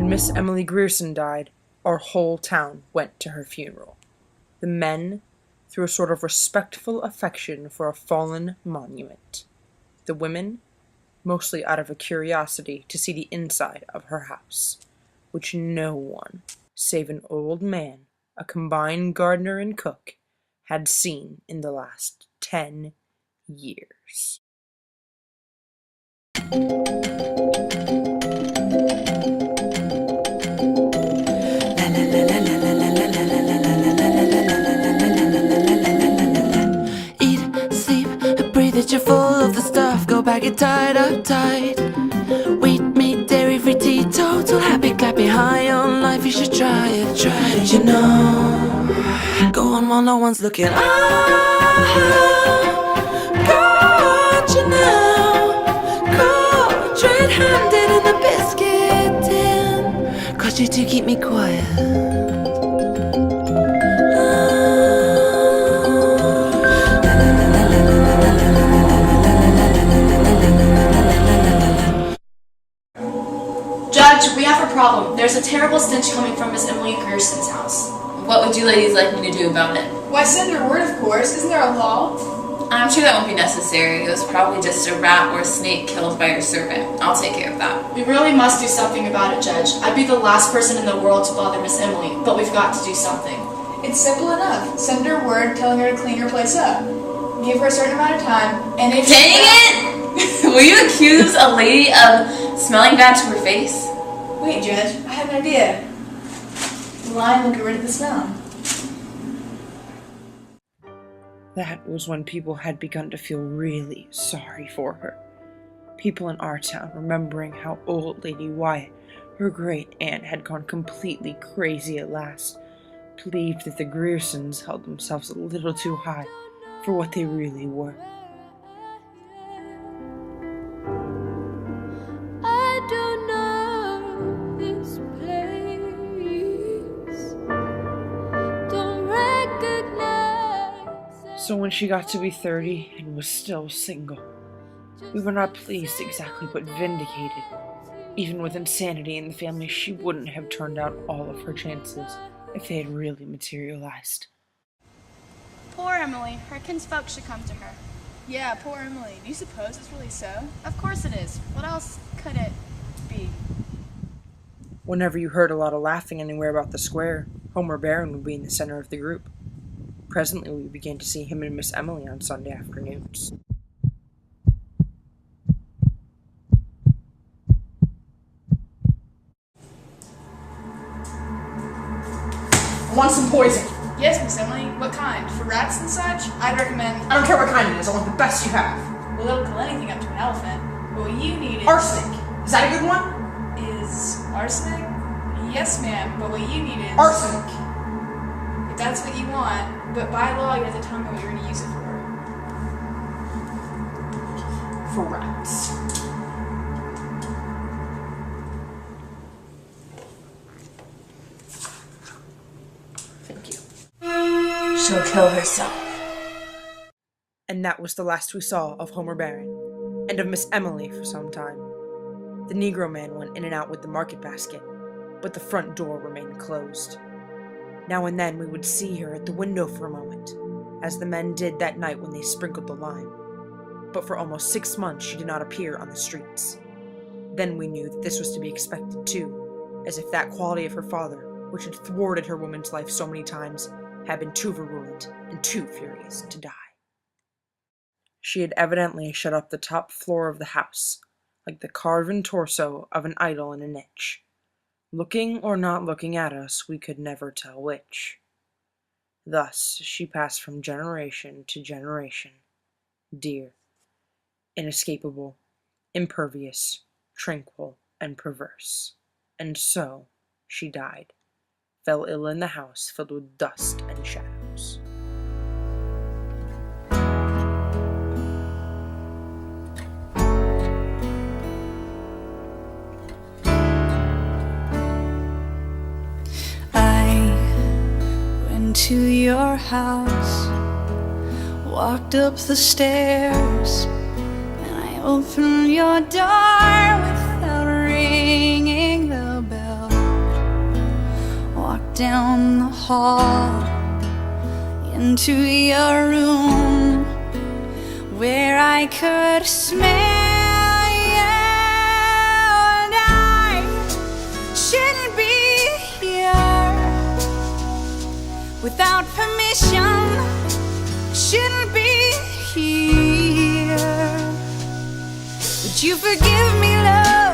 When Miss Emily Grierson died, our whole town went to her funeral. The men through a sort of respectful affection for a fallen monument. The women, mostly out of a curiosity to see the inside of her house, which no one, save an old man, a combined gardener and cook, had seen in the last 10 years. That you're full of the stuff, go back and tied up tight. Wheat, meat, dairy, free tea, total happy, clappy, high on life. You should try it, you know. Go on while no one's looking. God, you know. Caught red-handed in the biscuit tin. Cause you do keep me quiet. Judge, we have a problem. There's a terrible stench coming from Miss Emily Grierson's house. What would you ladies like me to do about it? Why, send her word, of course. Isn't there a law? I'm sure that won't be necessary. It was probably just a rat or a snake killed by your servant. I'll take care of that. We really must do something about it, Judge. I'd be the last person in the world to bother Miss Emily, but we've got to do something. It's simple enough. Send her word telling her to clean her place up. Give her a certain amount of time, and if Dang it! Will you accuse a lady of smelling bad to her face? Wait, Judge, I have an idea. The lime will get rid of the smell. That was when people had begun to feel really sorry for her. People in our town, remembering how old Lady Wyatt, her great-aunt, had gone completely crazy at last, believed that the Griersons held themselves a little too high for what they really were. So when she got to be 30 and was still single, we were not pleased exactly, but vindicated. Even with insanity in the family, she wouldn't have turned out all of her chances if they had really materialized. Poor Emily. Her kinsfolk should come to her. Yeah, poor Emily. Do you suppose it's really so? Of course it is. What else could it be? Whenever you heard a lot of laughing anywhere about the square, Homer Barron would be in the center of the group. Presently, we began to see him and Miss Emily on Sunday afternoons. I want some poison. Yes, Miss Emily. What kind? For rats and such? I'd recommend... I don't care what kind it is. I want the best you have. Well, it'll kill anything up to an elephant. But what you need is... Arsenic. Is that a good one? Is arsenic? Yes, ma'am. But what you need is... Arsenic. If that's what you want... But by law, you have to tell me what you're going to use it for. For rats. Thank you. She'll kill herself. And that was the last we saw of Homer Barron, and of Miss Emily for some time. The Negro man went in and out with the market basket, but the front door remained closed. Now and then we would see her at the window for a moment, as the men did that night when they sprinkled the lime. But for almost 6 months she did not appear on the streets. Then we knew that this was to be expected too, as if that quality of her father, which had thwarted her woman's life so many times, had been too virulent and too furious to die. She had evidently shut up the top floor of the house, like the carven torso of an idol in a niche. Looking or not looking at us, we could never tell which. Thus she passed from generation to generation, dear, inescapable, impervious, tranquil, and perverse. And so she died, fell ill in the house filled with dust and shadows. To your house, walked up the stairs, and I opened your door without ringing the bell. down the hall into your room where I could smell you, and I shouldn't be here without permission, shouldn't be here. Would you forgive me, love?